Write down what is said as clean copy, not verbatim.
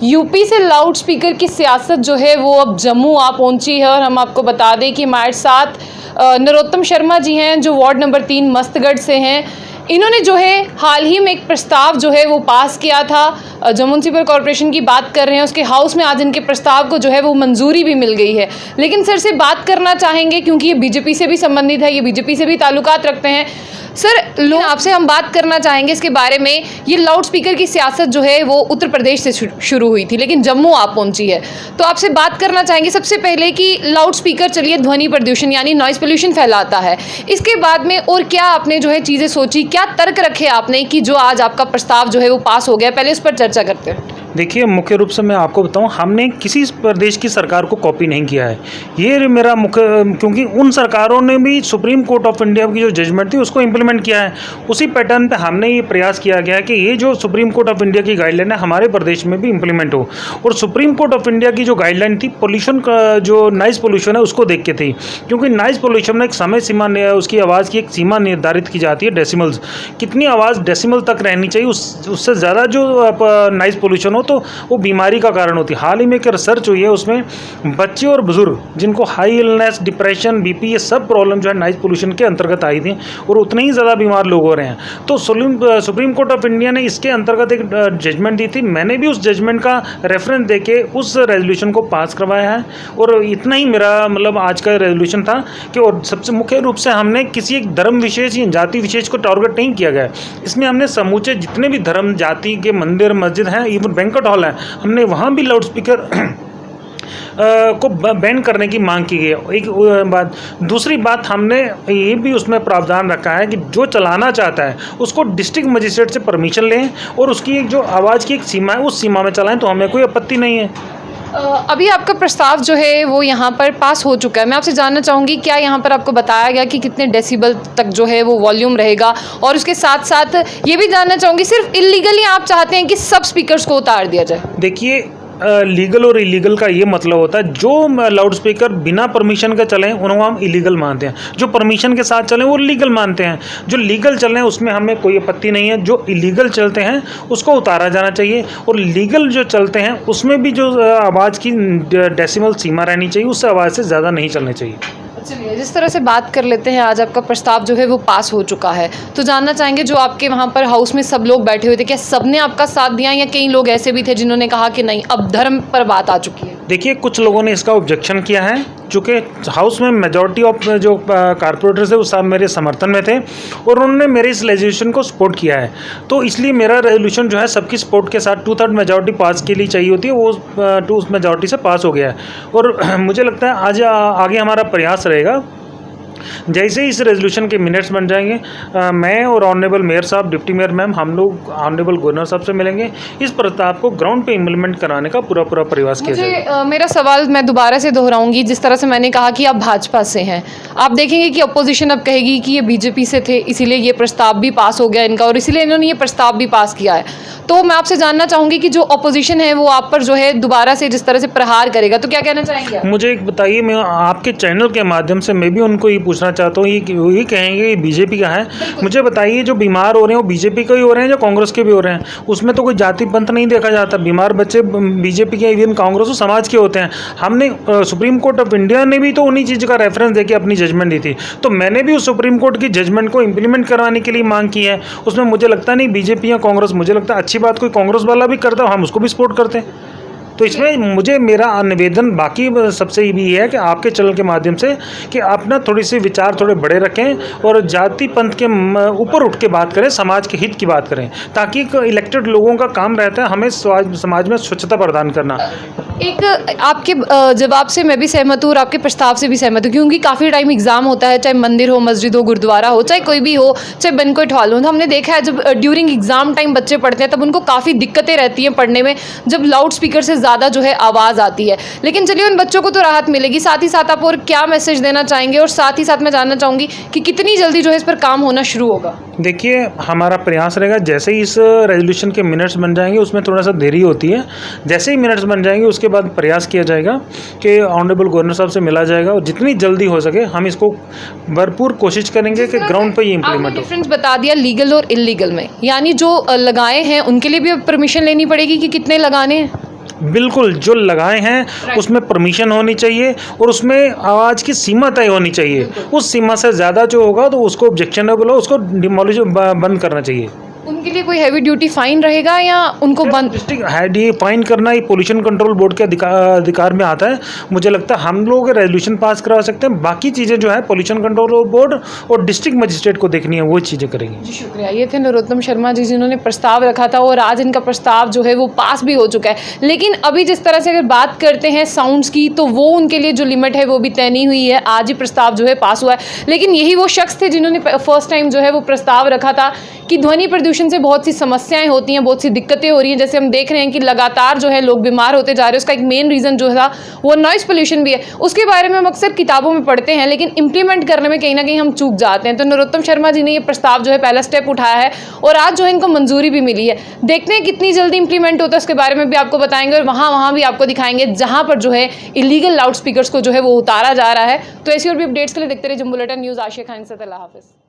UP से loud speaker की सियासत जो है वो अब जम्मू आ पहुंची है और हम आपको बता दें कि हमारे साथ नरोत्तम शर्मा जी हैं जो वार्ड नंबर 3 मस्तगढ़ से हैं। इन्होंने जो है हाल ही में एक प्रस्ताव जो है वो पास किया था, जो म्यूनसिपल कॉरपोरेशन की बात कर रहे हैं उसके हाउस में आज इनके प्रस्ताव को जो है वो मंजूरी भी मिल गई है। लेकिन सर से बात करना चाहेंगे क्योंकि ये बीजेपी से भी संबंधित है, ये बीजेपी से भी ताल्लुकात रखते हैं। सर लोग आपसे हम बात करना चाहेंगे इसके बारे में। ये लाउड स्पीकर की सियासत जो है वो उत्तर प्रदेश से शुरू हुई थी लेकिन जम्मू आप पहुंची है, तो आपसे बात करना चाहेंगे सबसे पहले कि लाउड स्पीकर चलिए ध्वनि प्रदूषण यानी नॉइज़ पोल्यूशन फैलाता है, इसके बाद में और क्या आपने जो है चीज़ें सोची, क्या तर्क रखे आपने कि जो आज आपका प्रस्ताव जो है वो पास हो गया, पहले उस पर चर्चा करते हैं। देखिए, मुख्य रूप से मैं आपको बताऊं, हमने किसी प्रदेश की सरकार को कॉपी नहीं किया है। ये मेरा मुख्य, क्योंकि उन सरकारों ने भी सुप्रीम कोर्ट ऑफ इंडिया की जो जजमेंट थी उसको इम्प्लीमेंट किया है। उसी पैटर्न पे हमने ये प्रयास किया गया है कि ये जो सुप्रीम कोर्ट ऑफ इंडिया की गाइडलाइन है हमारे प्रदेश में भी इम्प्लीमेंट हो। और सुप्रीम कोर्ट ऑफ इंडिया की जो गाइडलाइन थी पोल्यूशन का, जो नॉइज़ पोल्यूशन है उसको देख के थी, क्योंकि नॉइज़ पोल्यूशन में एक समय सीमा, उसकी आवाज़ की एक सीमा निर्धारित की जाती है, डेसिमल्स, कितनी आवाज़ डेसिमल तक रहनी चाहिए, उससे ज़्यादा जो नॉइज़ पोल्यूशन तो वो बीमारी का कारण होती है। हाल ही में एक रिसर्च हुई है, उसमें बच्चे और बुजुर्ग जिनको हाई इलनेस, डिप्रेशन, बीपी, ये सब प्रॉब्लम जो है नॉइज़ पोल्यूशन के अंतर्गत आई थी और उतने ही ज़्यादा बीमार लोग हो रहे हैं। तो सुप्रीम कोर्ट ऑफ इंडिया ने इसके अंतर्गत एक जजमेंट दी थी। मैंने भी उस जजमेंट का रेफरेंस देके उस रेजोल्यूशन को पास करवाया है और इतना ही मेरा मतलब आज का रेजोल्यूशन था कि, और सबसे मुख्य रूप से हमने किसी एक धर्म विशेष या जाति विशेष को टारगेट नहीं किया गया। इसमें हमने समूचे जितने भी धर्म जाति के मंदिर मस्जिद हैं, इवन बैंक्वेट हॉल है, हमने वहाँ भी लाउड स्पीकर को बैन करने की मांग की गई। एक बात, दूसरी बात, हमने ये भी उसमें प्रावधान रखा है कि जो चलाना चाहता है उसको डिस्ट्रिक्ट मजिस्ट्रेट से परमिशन लें और उसकी एक जो आवाज़ की एक सीमा है उस सीमा में चलाएं, तो हमें कोई आपत्ति नहीं है। अभी आपका प्रस्ताव जो है वो यहाँ पर पास हो चुका है। मैं आपसे जानना चाहूँगी क्या यहाँ पर आपको बताया गया कि कितने डेसिबल तक जो है वो वॉल्यूम रहेगा, और उसके साथ साथ ये भी जानना चाहूँगी सिर्फ इलीगली आप चाहते हैं कि सब स्पीकर्स को उतार दिया जाए? देखिए, लीगल और इलीगल का ये मतलब होता है, जो लाउड स्पीकर बिना परमिशन के चलें उनको हम इलीगल मानते हैं, जो परमिशन के साथ चलें वो लीगल मानते हैं। जो लीगल चल रहे हैं उसमें हमें कोई आपत्ति नहीं है, जो इलीगल चलते हैं उसको उतारा जाना चाहिए, और लीगल जो चलते हैं उसमें भी जो आवाज़ की डेसिमल सीमा रहनी चाहिए, उससे आवाज़ से ज़्यादा नहीं चलनी चाहिए। चलिए, जिस तरह से बात कर लेते हैं, आज आपका प्रस्ताव जो है वो पास हो चुका है, तो जानना चाहेंगे जो आपके वहाँ पर हाउस में सब लोग बैठे हुए थे, क्या सबने आपका साथ दिया या कई लोग ऐसे भी थे जिन्होंने कहा कि नहीं अब धर्म पर बात आ चुकी है? देखिए, कुछ लोगों ने इसका ऑब्जेक्शन किया है, चूँकि हाउस में मेजॉरिटी ऑफ जो कारपोरेटर्स है वो सब मेरे समर्थन में थे और उन्होंने मेरे इस रेजोल्यूशन को सपोर्ट किया है। तो इसलिए मेरा रेजोल्यूशन जो है सबकी सपोर्ट के साथ 2/3 मेजॉरिटी पास के लिए चाहिए होती है, वो 2 मेजॉरिटी से पास हो गया है। और मुझे लगता है आज आगे हमारा प्रयास रहेगा, जैसे ही इस रेजोल्यूशन के मिनट्स बन जाएंगे, मैं और ऑनरेबल मेयर साहब, डिप्टी मेयर मैम, हम लोग ऑनरेबल गवर्नर साहब से मिलेंगे, इस प्रस्ताव को ग्राउंड पे इम्प्लीमेंट कराने का पूरा प्रयास किया जाएगा। मेरा सवाल मैं दोबारा से दोहराऊंगी, जिस तरह से मैंने कहा कि आप भाजपा से हैं, आप देखेंगे कि अपोजिशन अब कहेगी कि ये बीजेपी से थे इसीलिए ये प्रस्ताव भी पास हो गया इनका और इसीलिए इन्होंने ये प्रस्ताव भी पास किया है। तो मैं आपसे जानना चाहूँगी कि जो अपोजिशन है वो आप पर जो है दोबारा से जिस तरह से प्रहार करेगा, तो क्या कहना चाहेंगे आप? मुझे एक बताइए, मैं आपके चैनल के माध्यम से मैं भी उनको ये पूछना चाहता हूँ, ये कहेंगे ये बीजेपी का है, मुझे बताइए जो बीमार हो रहे हैं वो बीजेपी के ही हो रहे हैं जो कांग्रेस के भी हो रहे हैं? उसमें तो कोई जाति पंथ नहीं देखा जाता, बीमार बच्चे बीजेपी के, इवन कांग्रेस और समाज के होते हैं। हमने सुप्रीम कोर्ट ऑफ इंडिया ने भी तो उन्हीं चीज़ का रेफरेंस देके अपनी जजमेंट दी थी, तो मैंने भी उस सुप्रीम कोर्ट की जजमेंट को इम्प्लीमेंट करवाने के लिए मांग की है। उसमें मुझे लगता नहीं बीजेपी या कांग्रेस, मुझे लगता है अच्छी बात कोई कांग्रेस वाला भी करता है, हम उसको भी सपोर्ट करते हैं। तो इसमें मुझे मेरा निवेदन बाकी सबसे ये भी है कि आपके चैनल के माध्यम से कि आप ना थोड़ी सी विचार थोड़े बड़े रखें और जाति पंथ के ऊपर उठ के बात करें, समाज के हित की बात करें, ताकि इलेक्टेड लोगों का काम रहता है हमें समाज में स्वच्छता प्रदान करना। एक आपके जवाब से मैं भी सहमत हूँ और आपके प्रस्ताव से भी सहमत हूँ, क्योंकि काफ़ी टाइम एग्जाम होता है, चाहे मंदिर हो, मस्जिद हो, गुरुद्वारा हो, चाहे कोई भी हो, चाहे बैंक्वेट हॉल हो, तो हमने देखा है जब ड्यूरिंग एग्जाम टाइम बच्चे पढ़ते हैं तब उनको काफ़ी दिक्कतें रहती हैं पढ़ने में, जब लाउड स्पीकर से ज़्यादा जो है आवाज़ आती है। लेकिन चलिए उन बच्चों को तो राहत मिलेगी, साथ ही साथ आप और क्या मैसेज देना चाहेंगे, और साथ ही साथ मैं जानना चाहूँगी कि कितनी जल्दी जो है इस पर काम होना शुरू होगा? देखिए, हमारा प्रयास रहेगा, जैसे ही इस रेजोल्यूशन के मिनट्स बन जाएंगे, उसमें थोड़ा सा देरी होती है, जैसे ही मिनट्स बन जाएंगे उसके बाद प्रयास किया जाएगा कि ऑनरेबल गवर्नर साहब से मिला जाएगा और जितनी जल्दी हो सके हम इसको भरपूर कोशिश करेंगे कि ग्राउंड पर ये इम्प्लीमेंट हो। डिफरेंस बता दिया लीगल और इलीगल में, यानी जो लगाए हैं उनके लिए भी परमिशन लेनी पड़ेगी कि कितने लगाने हैं? बिल्कुल, जो लगाए हैं उसमें परमिशन होनी चाहिए और उसमें आवाज़ की सीमा तय होनी चाहिए। उस सीमा से ज़्यादा जो होगा तो उसको ऑब्जेक्शनेबल हो, उसको डिमोलिश बंद करना चाहिए। उनके लिए कोई हैवी ड्यूटी फाइन रहेगा या उनको बंद? डिस्ट्रिक्ट हेड ये फाइन करना ही पोल्यूशन कंट्रोल बोर्ड के अधिकार में आता है। मुझे लगता है हम लोग रेजोल्यूशन पास करा सकते हैं, बाकी चीज़ें जो है पोल्यूशन कंट्रोल बोर्ड और डिस्ट्रिक्ट मजिस्ट्रेट को देखनी है, वो चीज़ें करेंगे। जी शुक्रिया। ये थे नरोत्तम शर्मा जी जिन्होंने प्रस्ताव रखा था और आज इनका प्रस्ताव जो है वो पास भी हो चुका है। लेकिन अभी जिस तरह से अगर बात करते हैं साउंड्स की, तो वो उनके लिए जो लिमिट है वो भी तय नहीं हुई है। आज ही प्रस्ताव जो है पास हुआ है, लेकिन यही वो शख्स थे जिन्होंने फर्स्ट टाइम जो है वो प्रस्ताव रखा था कि ध्वनि प्रदूषण से बहुत सी समस्याएं होती हैं, बहुत सी दिक्कतें हो रही हैं। जैसे हम देख रहे हैं कि लगातार जो है लोग बीमार होते जा रहे हैं, उसका एक मेन रीज़न जो था वो नॉइज़ पोल्यूशन भी है। उसके बारे में हम अक्सर किताबों में पढ़ते हैं, लेकिन इंप्लीमेंट करने में कहीं ना कहीं हम चूक जाते हैं। तो नरोत्तम शर्मा जी ने ये प्रस्ताव जो है पहला स्टेप उठाया है और आज जो है इनको मंजूरी भी मिली है। देखते हैं कितनी जल्दी इंप्लीमेंट होता है, उसके बारे में भी आपको बताएंगे और वहाँ भी आपको दिखाएंगे जहाँ पर जो है इलीगल लाउड स्पीकर्स को जो है वो उतारा जा रहा है। तो ऐसी और भी अपडेट्स के लिए देखते रहिए जम्मू बुलेटिन न्यूज़। आशिया खान से, अल्लाह हाफिज़।